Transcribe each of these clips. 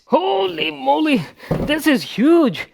Holy moly, this is huge.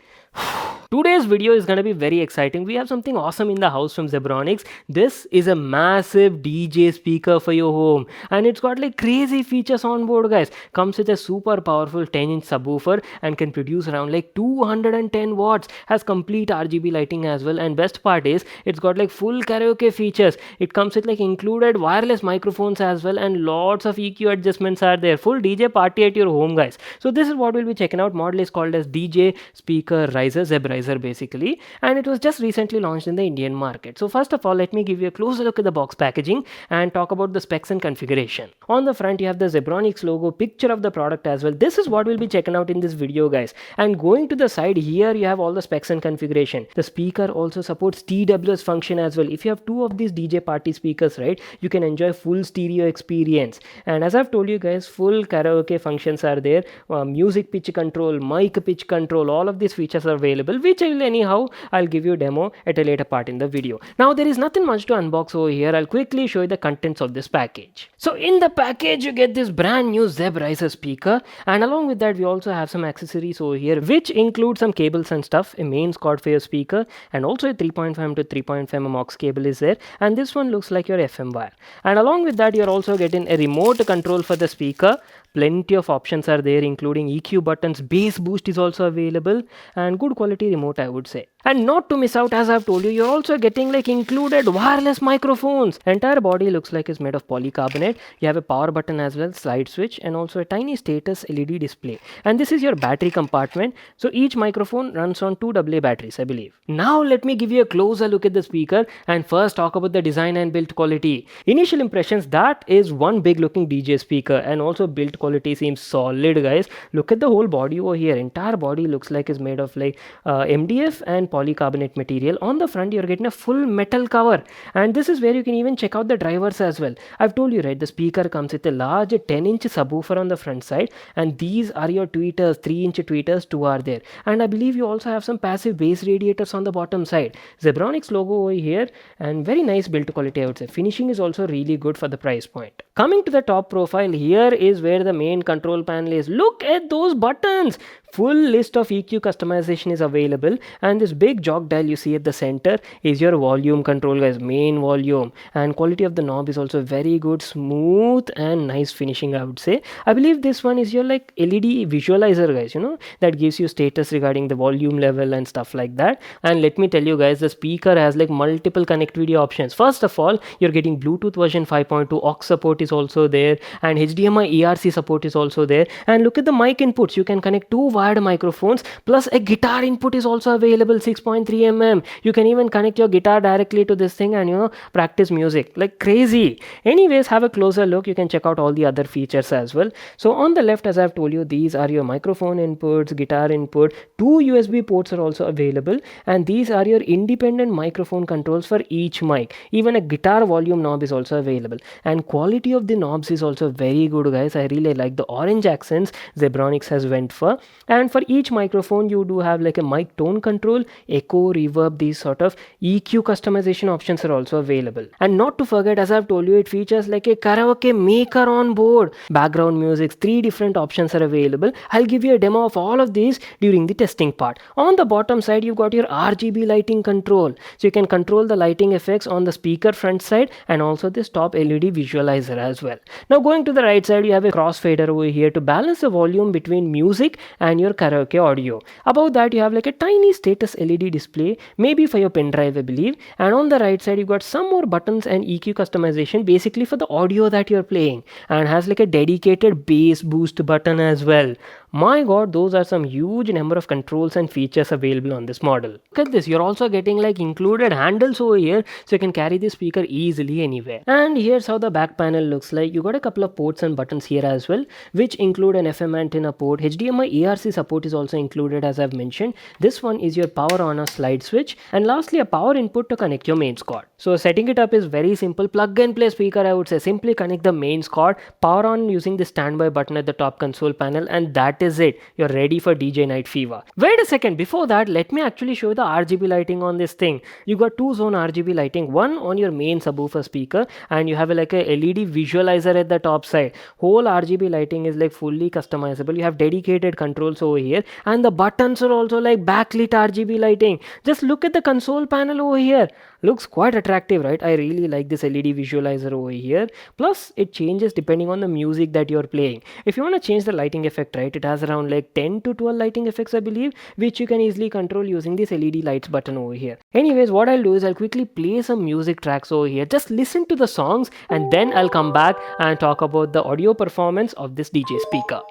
Today's video is going to be very exciting. We have something awesome in the house from Zebronics. This is a massive DJ speaker for your home, and it's got like crazy features on board, guys. Comes with a super powerful 10-inch subwoofer and can produce around like 210 watts. Has complete RGB lighting as well, and best part is it's got like full karaoke features. It comes with like included wireless microphones as well, and lots of EQ adjustments are there. Full DJ party at your home, guys. So this is what we'll be checking out. Model is called as DJ Speaker Riser, Zeb Riser basically, and it was just recently launched in the Indian market. So first of all, let me give you a closer look at the box packaging and talk about the specs and configuration. On the front, you have the Zebronics logo, picture of the product as well. This is what we'll be checking out in this video, guys. And going to the side here, you have all the specs and configuration. The speaker also supports TWS function as well. If you have two of these DJ party speakers, right, you can enjoy full stereo experience. And as I've told you guys, full karaoke functions are there. Music pitch control, mic pitch control, all of these features are available, which I will anyhow I'll give you a demo at a later part in the video. Now there is nothing much to unbox over here. I'll quickly show you the contents of this package. So in the package you get this brand new Zeb Riser speaker, and along with that we also have some accessories over here which include some cables and stuff. A mains cord for your speaker, and also a 3.5 to 3.5 aux cable is there, and this one looks like your FM wire. And along with that you're also getting a remote control for the speaker. Plenty of options are there, including EQ buttons, bass boost is also available, and good quality remote, I would say. And not to miss out, as I've told you, you're also getting like included wireless microphones. Entire body looks like it's made of polycarbonate. You have a power button as well, slide switch, and also a tiny status LED display. And this is your battery compartment. So each microphone runs on 2 AA batteries, I believe. Now let me give you a closer look at the speaker and first talk about the design and build quality. Initial impressions, that is one big looking DJ speaker, and also build quality seems solid, guys. Look at the whole body over here. Entire body looks like it's made of like MDF and polycarbonate material. On the front you're getting a full metal cover, and this is where you can even check out the drivers as well. I've told you, right, the speaker comes with a large 10-inch subwoofer on the front side, and these are your tweeters. 3-inch tweeters, 2 are there, and I believe you also have some passive bass radiators on the bottom side. Zebronics logo over here, and very nice build quality, I would say. Finishing is also really good for the price point. Coming to the top profile, here is where the main control panel is. Look at those buttons. Full list of EQ customization is available, and this big jog dial you see at the center is your volume control, guys. Main volume, and quality of the knob is also very good, smooth and nice finishing, I would say. I believe this one is your like LED visualizer, guys, you know, that gives you status regarding the volume level and stuff like that. And let me tell you guys, the speaker has like multiple connectivity options. First of all, you're getting Bluetooth version 5.2, aux support is also there, and HDMI ERC support is also there. And look at the mic inputs. You can connect 2 wired microphones plus a guitar input is also available, 6.3 mm. You can even connect your guitar directly to this thing and, you know, practice music like crazy. Anyways, have a closer look. You can check out all the other features as well. So on the left, as I've told you, these are your microphone inputs, guitar input. 2 USB ports are also available, and these are your independent microphone controls for each mic. Even a guitar volume knob is also available, and quality of the knobs is also very good, guys. I really like the orange accents Zebronics has went for. And for each microphone you do have like a mic tone control, echo, reverb, these sort of EQ customization options are also available. And not to forget, as I've told you, it features like a karaoke maker on board. Background music, 3 different options are available. I'll give you a demo of all of these during the testing part. On the bottom side you've got your RGB lighting control, so you can control the lighting effects on the speaker front side and also this top LED visualizer as well. Now going to the right side, you have a crossfader over here to balance the volume between music and your karaoke audio. Above that you have like a tiny status LED display, maybe for your pen drive, I believe. And on the right side you got some more buttons and EQ customization, basically for the audio that you're playing, and has like a dedicated bass boost button as well. My god, those are some huge number of controls and features available on this model. Look at this, you're also getting like included handles over here, so you can carry this speaker easily anywhere. And here's how the back panel looks like. You got a couple of ports and buttons here as well, which include an FM antenna port. HDMI ERC support is also included, as I've mentioned. This one is your power on a slide switch, and lastly a power input to connect your mains cord. So setting it up is very simple. Plug and play speaker, I would say. Simply connect the mains cord, power on using the standby button at the top console panel, and that that is it. You're ready for DJ night fever. Wait a second, before that, let me actually show you the RGB lighting on this thing. You got two zone RGB lighting, one on your main subwoofer speaker, and you have like a LED visualizer at the top side. Whole RGB lighting is like fully customizable. You have dedicated controls over here, and the buttons are also like backlit RGB lighting. Just look at the console panel over here. Looks quite attractive, right? I really like this LED visualizer over here. Plus it changes depending on the music that you're playing. If you want to change the lighting effect, right, it has around like 10 to 12 lighting effects, I believe, which you can easily control using this LED lights button over here. Anyways, what I'll do is I'll quickly play some music tracks over here. Just listen to the songs, and then I'll come back and talk about the audio performance of this DJ speaker.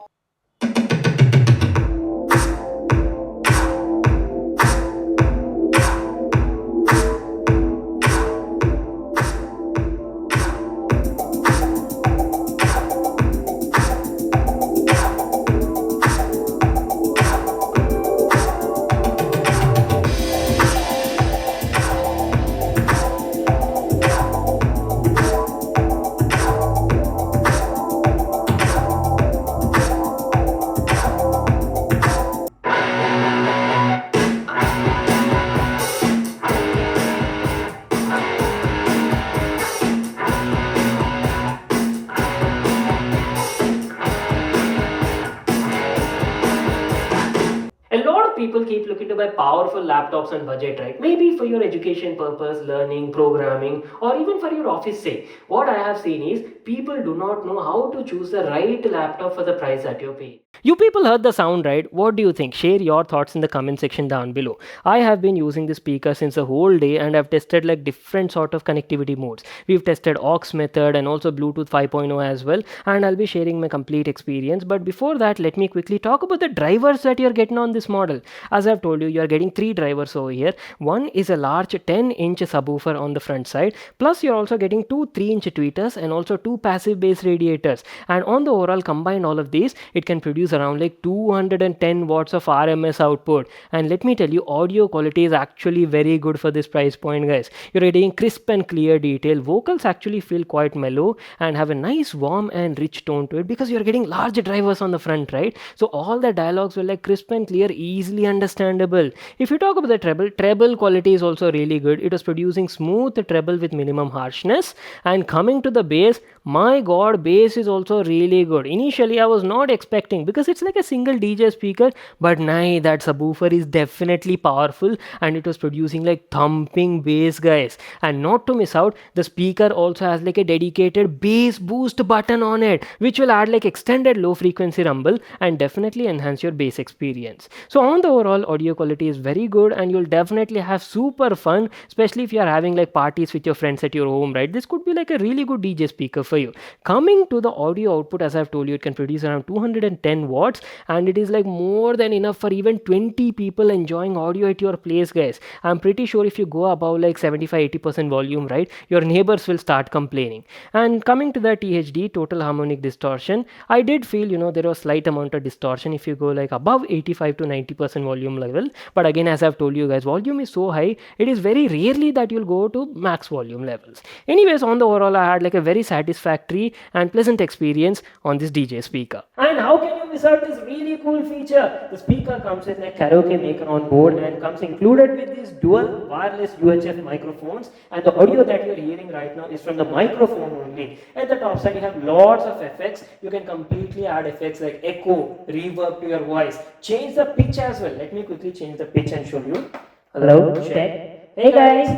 A lot of people keep looking to buy powerful laptops on budget, right? Maybe for your education purpose, learning, programming, or even for your office sake. What I have seen is people do not know how to choose the right laptop for the price that you're paying. You people heard the sound, right? What do you think? Share your thoughts in the comment section down below. I have been using this speaker since the whole day, and I've tested like different sort of connectivity modes. We've tested aux method and also Bluetooth 5.0 as well, and I'll be sharing my complete experience. But before that, let me quickly talk about the drivers that you're getting on this model. As I've told you, you're getting three drivers over here. One is a large 10-inch subwoofer on the front side, plus you're also getting two 3-inch tweeters and also two passive bass radiators. And on the overall combined all of these, it can produce around like 210 watts of RMS output. And let me tell you, audio quality is actually very good for this price point, guys. You're getting crisp and clear detail. Vocals actually feel quite mellow and have a nice warm and rich tone to it because you're getting large drivers on the front, right? So all the dialogues were like crisp and clear, easily understandable. If you talk about the treble quality is also really good. It was producing smooth treble with minimum harshness. And coming to the bass, my god, bass is also really good. Initially I was not expecting, because it's like a single DJ speaker, but nah, that subwoofer is definitely powerful and it was producing like thumping bass, guys. And not to miss out, the speaker also has like a dedicated bass boost button on it, which will add like extended low frequency rumble and definitely enhance your bass experience. So on the overall, audio quality is very good and you'll definitely have super fun, especially if you are having like parties with your friends at your home, right? This could be like a really good DJ speaker for you. Coming to the audio output, as I've told you, it can produce around 210 watts and it is like more than enough for even 20 people enjoying audio at your place, guys. I'm pretty sure if you go above like 75-80% volume, right, your neighbors will start complaining. And coming to the THD, total harmonic distortion, I did feel, there was slight amount of distortion if you go like above 85 to 90% volume level. But again, as I've told you guys, volume is so high, it is very rarely that you'll go to max volume levels. Anyways, on the overall, I had like a very satisfactory and pleasant experience on this DJ speaker. And how can you miss out this really cool feature? The speaker comes with like karaoke maker on board and comes included with these dual wireless UHF microphones, and the audio that you're hearing right now is from the microphone only. At the top side you have lots of effects. You can completely add effects like echo, reverb to your voice, change the pitch as well. Let me quickly change the pitch and show you. Hello, check. Hey guys,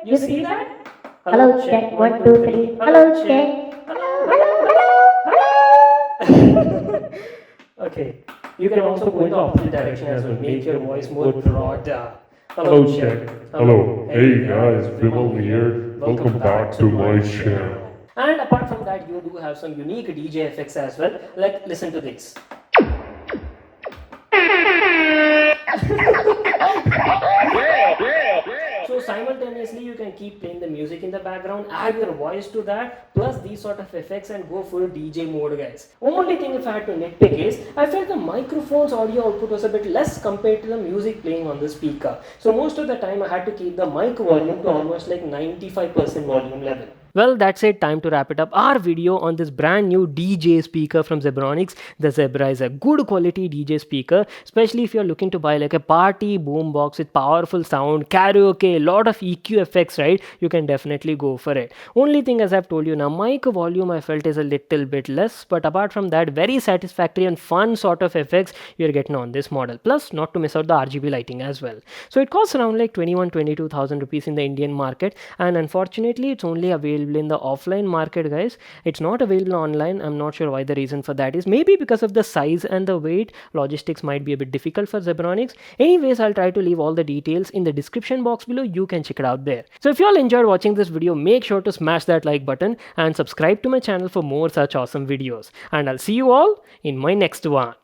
you see that? Hello, check. 1, 2, 3. Hello, check. Okay, you can also go in the opposite direction as well, make your voice more broader. Hello, check. Hello. Hey guys, Vimal here. Welcome back to my channel. And apart from that, you do have some unique DJ effects as well. Like, listen to this. So simultaneously you can keep playing the music in the background, add your voice to that, plus these sort of effects, and go full DJ mode, guys. Only thing if I had to nitpick is, I felt the microphone's audio output was a bit less compared to the music playing on the speaker. So most of the time I had to keep the mic volume to almost like 95% volume level. Well, that's it. Time to wrap it up. Our video on this brand new DJ speaker from Zebronics, the Zeb Riser. Good quality DJ speaker, especially if you're looking to buy like a party boombox with powerful sound, karaoke, a lot of EQ effects, right? You can definitely go for it. Only thing, as I've told you now, mic volume I felt is a little bit less, but apart from that, very satisfactory and fun sort of effects you're getting on this model. Plus, not to miss out the RGB lighting as well. So it costs around like 22,000 rupees in the Indian market, and unfortunately, it's only available in the offline market, guys. It's not available online. I'm not sure why the reason for that is. Maybe because of the size and the weight, logistics might be a bit difficult for Zebronics. Anyways, I'll try to leave all the details in the description box below. You can check it out there. So if you all enjoyed watching this video, make sure to smash that like button and subscribe to my channel for more such awesome videos. And I'll see you all in my next one.